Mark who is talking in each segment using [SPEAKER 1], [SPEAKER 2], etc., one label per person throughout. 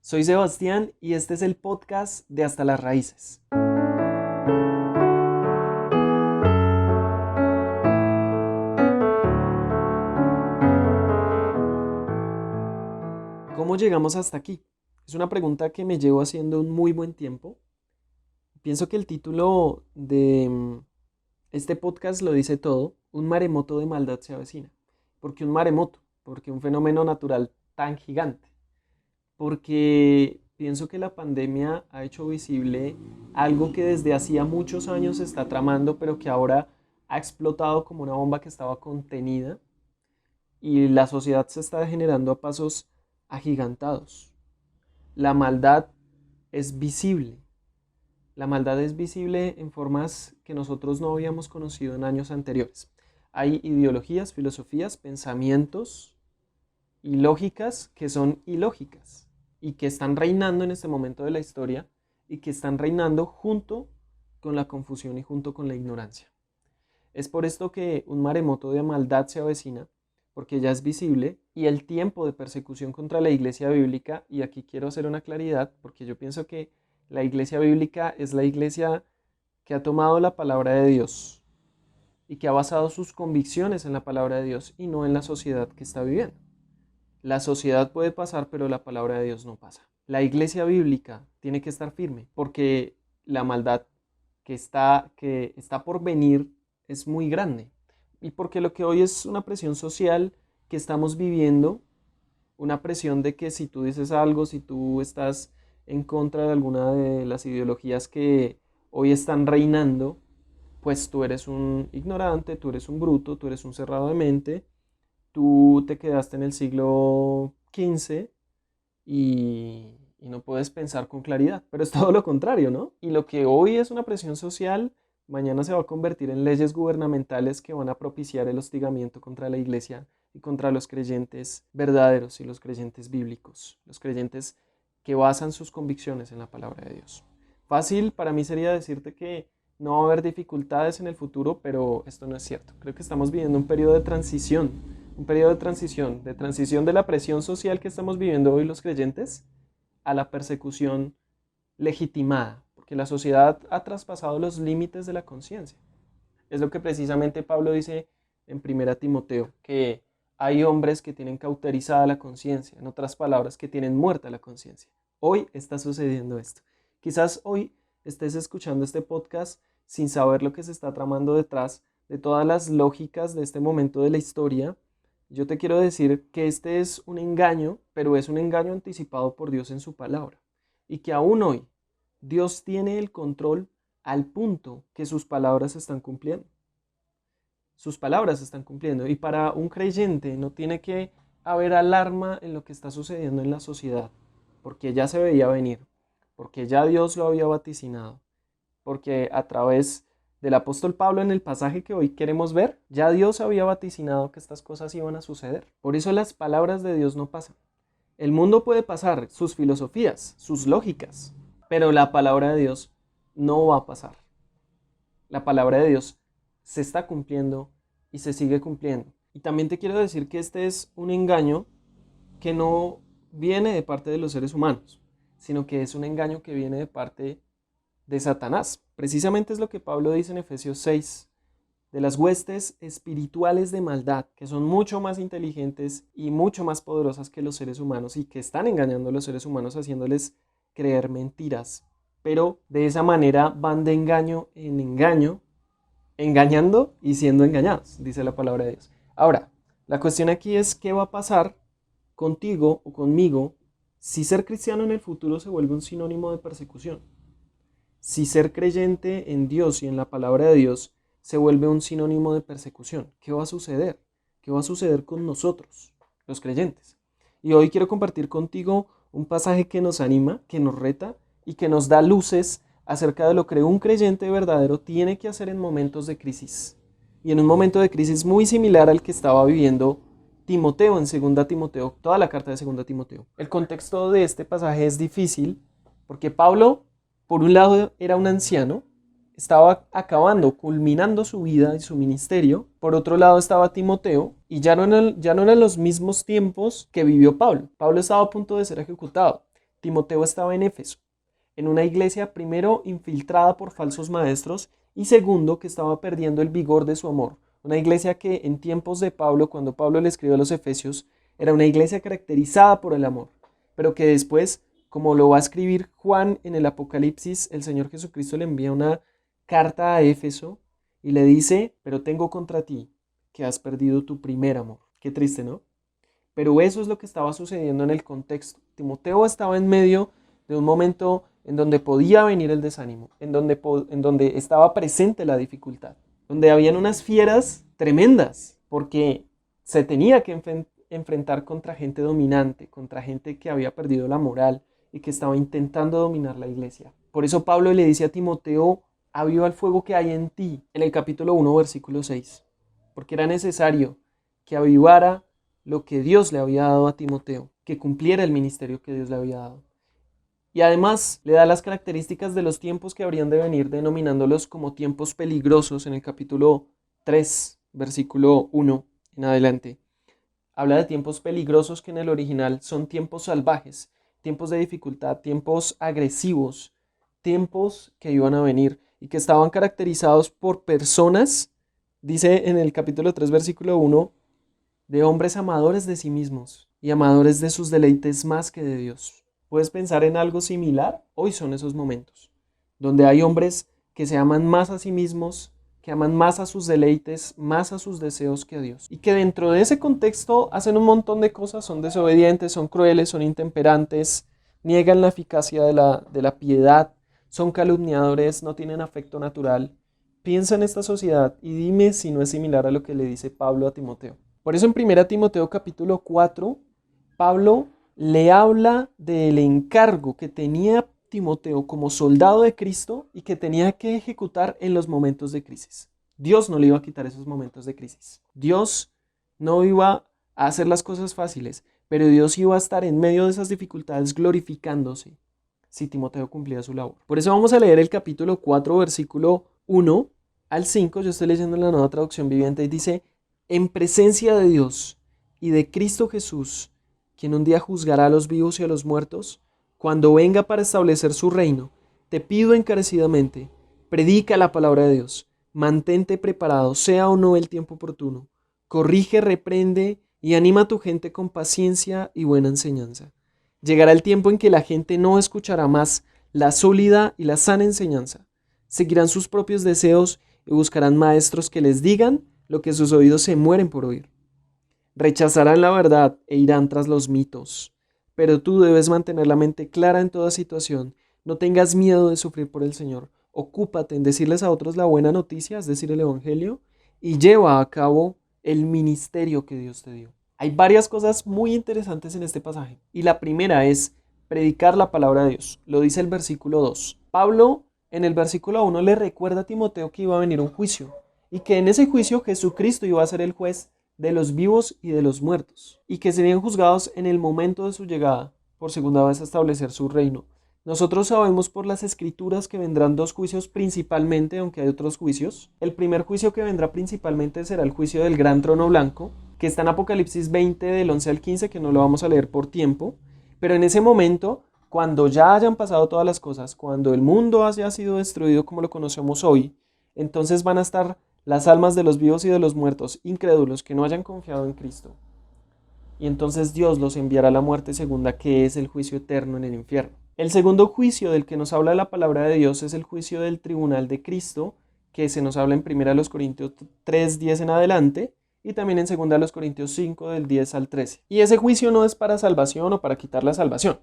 [SPEAKER 1] Soy Sebastián y este es el podcast de Hasta las Raíces. ¿Cómo llegamos hasta aquí? Es una pregunta que me llevo haciendo un muy buen tiempo. Pienso que el título de este podcast lo dice todo. Un maremoto de maldad se avecina. ¿Por qué un maremoto? Porque un fenómeno natural tan gigante. Porque pienso que la pandemia ha hecho visible algo que desde hacía muchos años se está tramando, pero que ahora ha explotado como una bomba que estaba contenida y la sociedad se está degenerando a pasos agigantados. La maldad es visible. La maldad es visible en formas que nosotros no habíamos conocido en años anteriores. Hay ideologías, filosofías, pensamientos y lógicas que son ilógicas y que están reinando en este momento de la historia y que están reinando junto con la confusión y junto con la ignorancia. Es por esto que un maremoto de maldad se avecina, porque ya es visible, y el tiempo de persecución contra la iglesia bíblica, y aquí quiero hacer una claridad, porque yo pienso que la iglesia bíblica es la iglesia que ha tomado la palabra de Dios y que ha basado sus convicciones en la palabra de Dios y no en la sociedad que está viviendo. La sociedad puede pasar, pero la palabra de Dios no pasa. La iglesia bíblica tiene que estar firme, porque la maldad que está por venir es muy grande. Y porque lo que hoy es una presión social que estamos viviendo, una presión de que si tú dices algo, si tú estás en contra de alguna de las ideologías que hoy están reinando, pues tú eres un ignorante, tú eres un bruto, tú eres un cerrado de mente, tú te quedaste en el siglo XV y no puedes pensar con claridad, pero es todo lo contrario, ¿no? Y lo que hoy es una presión social, mañana se va a convertir en leyes gubernamentales que van a propiciar el hostigamiento contra la iglesia y contra los creyentes verdaderos y los creyentes bíblicos, los creyentes que basan sus convicciones en la palabra de Dios. Fácil para mí sería decirte que no va a haber dificultades en el futuro, pero esto no es cierto. Creo que estamos viviendo un periodo de transición, de transición de la presión social que estamos viviendo hoy los creyentes a la persecución legitimada, porque la sociedad ha traspasado los límites de la conciencia. Es lo que precisamente Pablo dice en 1 Timoteo, que hay hombres que tienen cauterizada la conciencia, en otras palabras, que tienen muerta la conciencia. Hoy está sucediendo esto. Quizás hoy estés escuchando este podcast sin saber lo que se está tramando detrás de todas las lógicas de este momento de la historia. Yo te quiero decir que este es un engaño, pero es un engaño anticipado por Dios en su palabra. Y que aún hoy Dios tiene el control al punto que sus palabras se están cumpliendo. Sus palabras se están cumpliendo. Y para un creyente no tiene que haber alarma en lo que está sucediendo en la sociedad, porque ya se veía venir, porque ya Dios lo había vaticinado, porque a través del apóstol Pablo en el pasaje que hoy queremos ver, ya Dios había vaticinado que estas cosas iban a suceder. Por eso las palabras de Dios no pasan. El mundo puede pasar, sus filosofías, sus lógicas, pero la palabra de Dios no va a pasar. La palabra de Dios se está cumpliendo y se sigue cumpliendo. Y también te quiero decir que este es un engaño que no viene de parte de los seres humanos, sino que es un engaño que viene de parte de Satanás. Precisamente es lo que Pablo dice en Efesios 6, de las huestes espirituales de maldad, que son mucho más inteligentes y mucho más poderosas que los seres humanos y que están engañando a los seres humanos haciéndoles creer mentiras. Pero de esa manera van de engaño en engaño, engañando y siendo engañados, dice la palabra de Dios. Ahora, la cuestión aquí es qué va a pasar contigo o conmigo si ser cristiano en el futuro se vuelve un sinónimo de persecución. Si ser creyente en Dios y en la palabra de Dios se vuelve un sinónimo de persecución, ¿qué va a suceder? ¿Qué va a suceder con nosotros, los creyentes? Y hoy quiero compartir contigo un pasaje que nos anima, que nos reta y que nos da luces acerca de lo que un creyente verdadero tiene que hacer en momentos de crisis. Y en un momento de crisis muy similar al que estaba viviendo Timoteo en 2 Timoteo, toda la carta de 2 Timoteo. El contexto de este pasaje es difícil porque Pablo, por un lado, era un anciano, estaba acabando, culminando su vida y su ministerio. Por otro lado estaba Timoteo y ya no eran los mismos tiempos que vivió Pablo. Pablo estaba a punto de ser ejecutado. Timoteo estaba en Éfeso, en una iglesia primero infiltrada por falsos maestros y segundo que estaba perdiendo el vigor de su amor. Una iglesia que en tiempos de Pablo, cuando Pablo le escribió a los Efesios, era una iglesia caracterizada por el amor, pero que después, como lo va a escribir Juan en el Apocalipsis, el Señor Jesucristo le envía una carta a Éfeso y le dice, pero tengo contra ti que has perdido tu primer amor. Qué triste, ¿no? Pero eso es lo que estaba sucediendo en el contexto. Timoteo estaba en medio de un momento en donde podía venir el desánimo, en donde estaba presente la dificultad, donde habían unas fieras tremendas, porque se tenía que enfrentar contra gente dominante, contra gente que había perdido la moral y que estaba intentando dominar la iglesia. Por eso Pablo le dice a Timoteo, aviva el fuego que hay en ti, en el capítulo 1, versículo 6, porque era necesario que avivara lo que Dios le había dado a Timoteo, que cumpliera el ministerio que Dios le había dado. Y además le da las características de los tiempos que habrían de venir, denominándolos como tiempos peligrosos en el capítulo 3, versículo 1 en adelante. Habla de tiempos peligrosos que en el original son tiempos salvajes, tiempos de dificultad, tiempos agresivos, tiempos que iban a venir y que estaban caracterizados por personas, dice en el capítulo 3, versículo 1, de hombres amadores de sí mismos y amadores de sus deleites más que de Dios. ¿Puedes pensar en algo similar? Hoy son esos momentos, donde hay hombres que se aman más a sí mismos, que aman más a sus deleites, más a sus deseos que a Dios. Y que dentro de ese contexto hacen un montón de cosas, son desobedientes, son crueles, son intemperantes, niegan la eficacia de la piedad, son calumniadores, no tienen afecto natural. Piensa en esta sociedad y dime si no es similar a lo que le dice Pablo a Timoteo. Por eso en 1 Timoteo capítulo 4, Pablo le habla del encargo que tenía Timoteo como soldado de Cristo y que tenía que ejecutar en los momentos de crisis. Dios no le iba a quitar esos momentos de crisis. Dios no iba a hacer las cosas fáciles, pero Dios iba a estar en medio de esas dificultades glorificándose si Timoteo cumplía su labor. Por eso vamos a leer el capítulo 4, versículo 1 al 5. Yo estoy leyendo en la Nueva Traducción Viviente y dice: en presencia de Dios y de Cristo Jesús, quien un día juzgará a los vivos y a los muertos, cuando venga para establecer su reino, te pido encarecidamente, predica la palabra de Dios, mantente preparado, sea o no el tiempo oportuno, corrige, reprende y anima a tu gente con paciencia y buena enseñanza. Llegará el tiempo en que la gente no escuchará más la sólida y la sana enseñanza, seguirán sus propios deseos y buscarán maestros que les digan lo que sus oídos se mueren por oír. Rechazarán la verdad e irán tras los mitos. Pero tú debes mantener la mente clara en toda situación. No tengas miedo de sufrir por el Señor. Ocúpate en decirles a otros la buena noticia, es decir, el Evangelio, y lleva a cabo el ministerio que Dios te dio. Hay varias cosas muy interesantes en este pasaje. Y la primera es predicar la palabra de Dios. Lo dice el versículo 2. Pablo en el versículo 1 le recuerda a Timoteo que iba a venir un juicio y que en ese juicio Jesucristo iba a ser el juez de los vivos y de los muertos, y que serían juzgados en el momento de su llegada, por segunda vez a establecer su reino. Nosotros sabemos por las escrituras que vendrán dos juicios principalmente, aunque hay otros juicios. El primer juicio que vendrá principalmente será el juicio del gran trono blanco, que está en Apocalipsis 20 del 11 al 15, que no lo vamos a leer por tiempo, pero en ese momento, cuando ya hayan pasado todas las cosas, cuando el mundo haya sido destruido como lo conocemos hoy, entonces van a estar las almas de los vivos y de los muertos, incrédulos, que no hayan confiado en Cristo. Y entonces Dios los enviará a la muerte segunda, que es el juicio eterno en el infierno. El segundo juicio del que nos habla la palabra de Dios es el juicio del tribunal de Cristo, que se nos habla en 1 Corintios 3, 10 en adelante, y también en 2 Corintios 5, del 10 al 13. Y ese juicio no es para salvación o para quitar la salvación.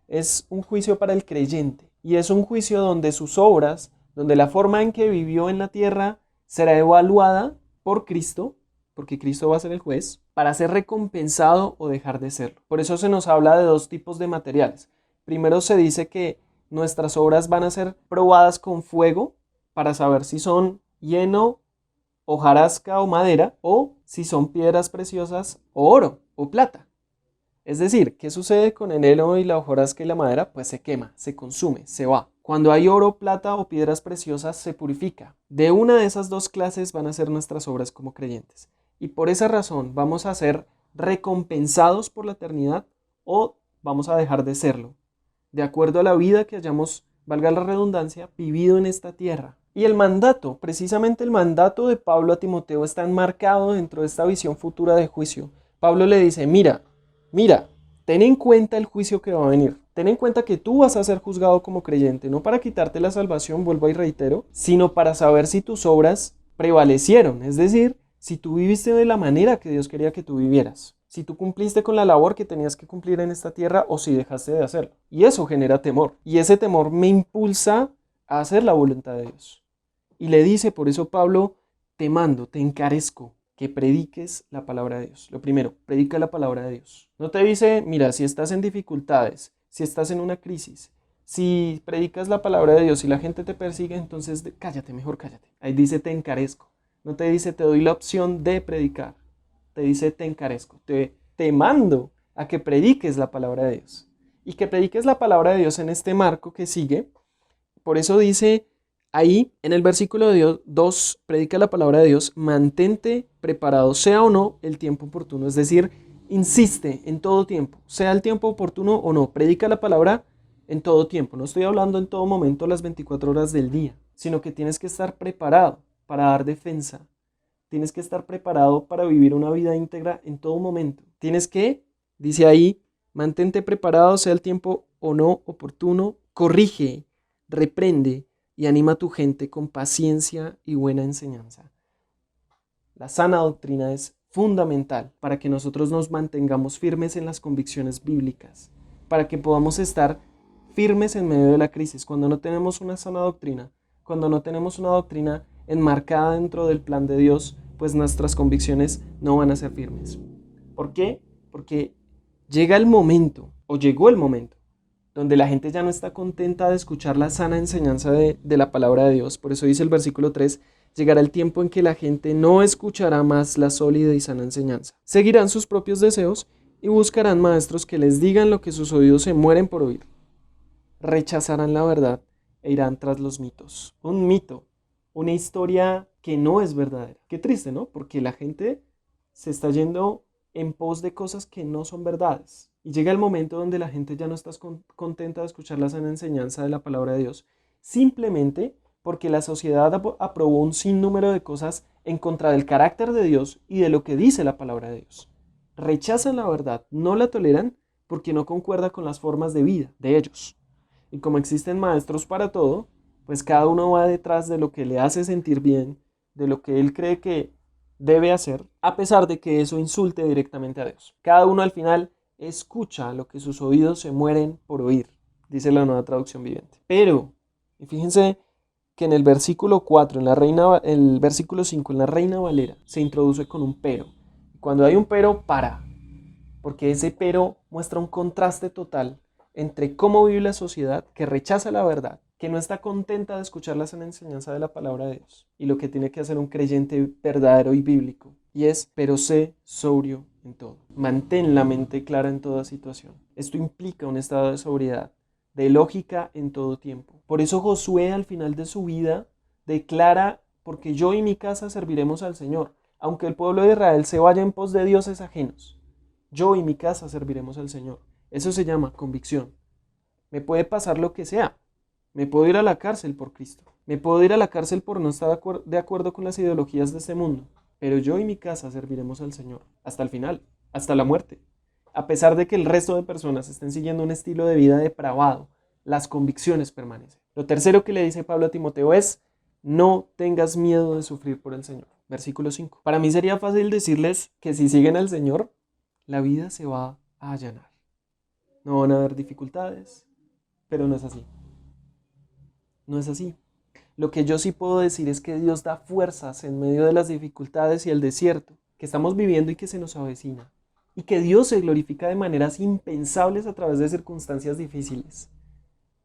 [SPEAKER 1] Es un juicio para el creyente. Y es un juicio donde sus obras, donde la forma en que vivió en la tierra, será evaluada por Cristo, porque Cristo va a ser el juez, para ser recompensado o dejar de serlo. Por eso se nos habla de dos tipos de materiales. Primero se dice que nuestras obras van a ser probadas con fuego para saber si son heno, hojarasca o madera, o si son piedras preciosas o oro o plata. Es decir, ¿qué sucede con el heno y la hojarasca y la madera? Pues se quema, se consume, se va. Cuando hay oro, plata o piedras preciosas, se purifica. De una de esas dos clases van a ser nuestras obras como creyentes. Y por esa razón vamos a ser recompensados por la eternidad o vamos a dejar de serlo. de acuerdo a la vida que hayamos, valga la redundancia, vivido en esta tierra. Y el mandato, precisamente el mandato de Pablo a Timoteo está enmarcado dentro de esta visión futura de juicio. Pablo le dice, mira, ten en cuenta el juicio que va a venir. Ten en cuenta que tú vas a ser juzgado como creyente, no para quitarte la salvación, vuelvo y reitero, sino para saber si tus obras prevalecieron, es decir, si tú viviste de la manera que Dios quería que tú vivieras, si tú cumpliste con la labor que tenías que cumplir en esta tierra o si dejaste de hacerlo. Y eso genera temor, y ese temor me impulsa a hacer la voluntad de Dios. Y le dice, por eso Pablo, te mando, te encarezco, que prediques la palabra de Dios. Lo primero, predica la palabra de Dios. No te dice, mira, si estás en dificultades, si estás en una crisis, si predicas la palabra de Dios y la gente te persigue, entonces cállate, mejor cállate. Ahí dice, te encarezco. No te dice, te doy la opción de predicar. Te dice, te encarezco. Te mando a que prediques la palabra de Dios. Y que prediques la palabra de Dios en este marco que sigue. Por eso dice ahí en el versículo 2, predica la palabra de Dios, mantente preparado, sea o no el tiempo oportuno. Es decir, insiste en todo tiempo, sea el tiempo oportuno o no, predica la palabra en todo tiempo. No estoy hablando en todo momento las 24 horas del día, sino que tienes que estar preparado para dar defensa. Tienes que estar preparado para vivir una vida íntegra en todo momento. Tienes que, dice ahí, mantente preparado, sea el tiempo o no oportuno, corrige, reprende y anima a tu gente con paciencia y buena enseñanza. La sana doctrina es fundamental para que nosotros nos mantengamos firmes en las convicciones bíblicas, para que podamos estar firmes en medio de la crisis. Cuando no tenemos una sana doctrina, cuando no tenemos una doctrina enmarcada dentro del plan de Dios, pues nuestras convicciones no van a ser firmes. ¿Por qué? Porque llega el momento, o llegó el momento, donde la gente ya no está contenta de escuchar la sana enseñanza de la palabra de Dios. Por eso dice el versículo 3, llegará el tiempo en que la gente no escuchará más la sólida y sana enseñanza. Seguirán sus propios deseos y buscarán maestros que les digan lo que sus oídos se mueren por oír. Rechazarán la verdad e irán tras los mitos. Un mito, una historia que no es verdadera. Qué triste, ¿no? Porque la gente se está yendo en pos de cosas que no son verdades. Y llega el momento donde la gente ya no está contenta de escuchar la sana enseñanza de la palabra de Dios, simplemente porque la sociedad aprobó un sinnúmero de cosas en contra del carácter de Dios y de lo que dice la palabra de Dios. Rechazan la verdad, no la toleran porque no concuerda con las formas de vida de ellos. Y como existen maestros para todo, pues cada uno va detrás de lo que le hace sentir bien, de lo que él cree que debe hacer, a pesar de que eso insulte directamente a Dios. Cada uno al final escucha lo que sus oídos se mueren por oír, dice la Nueva Traducción Viviente. Pero, y fíjense que en el versículo 4, el versículo 5, en la Reina Valera, se introduce con un pero. Cuando hay un pero, para, porque ese pero muestra un contraste total entre cómo vive la sociedad que rechaza la verdad, que no está contenta de escuchar la sana enseñanza de la palabra de Dios, y lo que tiene que hacer un creyente verdadero y bíblico, y es, pero sé sobrio en todo. Mantén la mente clara en toda situación. Esto implica un estado de sobriedad, de lógica en todo tiempo. Por eso Josué al final de su vida declara, porque yo y mi casa serviremos al Señor, aunque el pueblo de Israel se vaya en pos de dioses ajenos. Yo y mi casa serviremos al Señor. Eso se llama convicción. Me puede pasar lo que sea. Me puedo ir a la cárcel por Cristo. Me puedo ir a la cárcel por no estar de acuerdo con las ideologías de este mundo. Pero yo y mi casa serviremos al Señor. Hasta el final. Hasta la muerte. A pesar de que el resto de personas estén siguiendo un estilo de vida depravado, las convicciones permanecen. Lo tercero que le dice Pablo a Timoteo es, no tengas miedo de sufrir por el Señor. Versículo 5. Para mí sería fácil decirles que si siguen al Señor, la vida se va a allanar. No van a haber dificultades, pero no es así. No es así. Lo que yo sí puedo decir es que Dios da fuerzas en medio de las dificultades y el desierto que estamos viviendo y que se nos avecina. Y que Dios se glorifica de maneras impensables a través de circunstancias difíciles.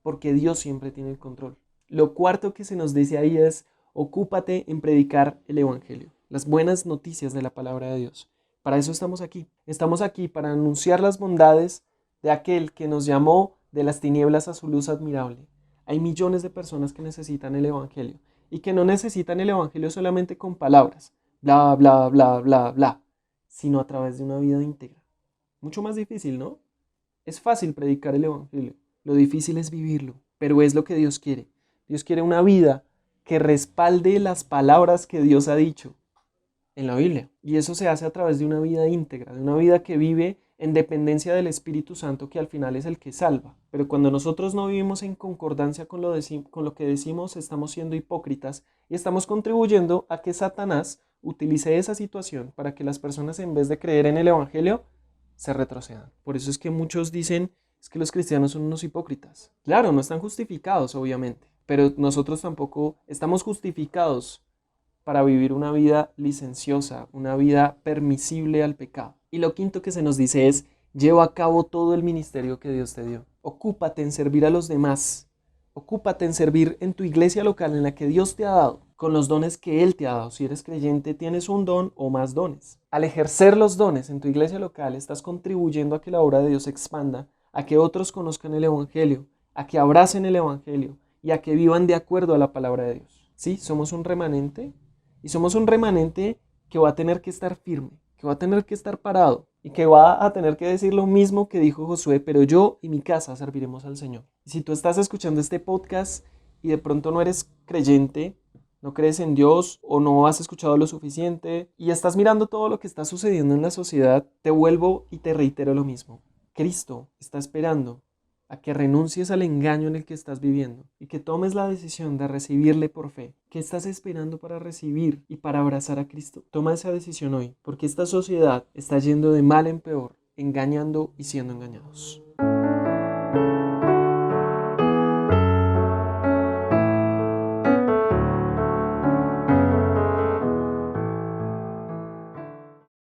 [SPEAKER 1] Porque Dios siempre tiene el control. Lo cuarto que se nos dice ahí es, ocúpate en predicar el Evangelio, las buenas noticias de la palabra de Dios. Para eso estamos aquí. Estamos aquí para anunciar las bondades de aquel que nos llamó de las tinieblas a su luz admirable. Hay millones de personas que necesitan el Evangelio y que no necesitan el Evangelio solamente con palabras, bla, bla, bla, bla, bla, sino a través de una vida íntegra. Mucho más difícil, ¿no? Es fácil predicar el Evangelio, lo difícil es vivirlo, pero es lo que Dios quiere. Dios quiere una vida que respalde las palabras que Dios ha dicho en la Biblia. Y eso se hace a través de una vida íntegra, de una vida que vive en dependencia del Espíritu Santo, que al final es el que salva. Pero cuando nosotros no vivimos en concordancia con lo que decimos, estamos siendo hipócritas y estamos contribuyendo a que Satanás utilice esa situación para que las personas, en vez de creer en el Evangelio, se retrocedan. Por eso es que muchos dicen, es que los cristianos son unos hipócritas. Claro, no están justificados, obviamente, pero nosotros tampoco estamos justificados para vivir una vida licenciosa, una vida permisible al pecado. Y lo quinto que se nos dice es, lleva a cabo todo el ministerio que Dios te dio. Ocúpate en servir a los demás. Ocúpate en servir en tu iglesia local en la que Dios te ha dado, con los dones que Él te ha dado. Si eres creyente, tienes un don o más dones. Al ejercer los dones en tu iglesia local, estás contribuyendo a que la obra de Dios se expanda, a que otros conozcan el Evangelio, a que abracen el Evangelio y a que vivan de acuerdo a la palabra de Dios. Sí, somos un remanente. Y somos un remanente que va a tener que estar firme, que va a tener que estar parado y que va a tener que decir lo mismo que dijo Josué, pero yo y mi casa serviremos al Señor. Y si tú estás escuchando este podcast y de pronto no eres creyente, no crees en Dios o no has escuchado lo suficiente y estás mirando todo lo que está sucediendo en la sociedad, te vuelvo y te reitero lo mismo. Cristo está esperando a que renuncies al engaño en el que estás viviendo y que tomes la decisión de recibirle por fe. ¿Qué estás esperando para recibir y para abrazar a Cristo? Toma esa decisión hoy, porque esta sociedad está yendo de mal en peor, engañando y siendo engañados.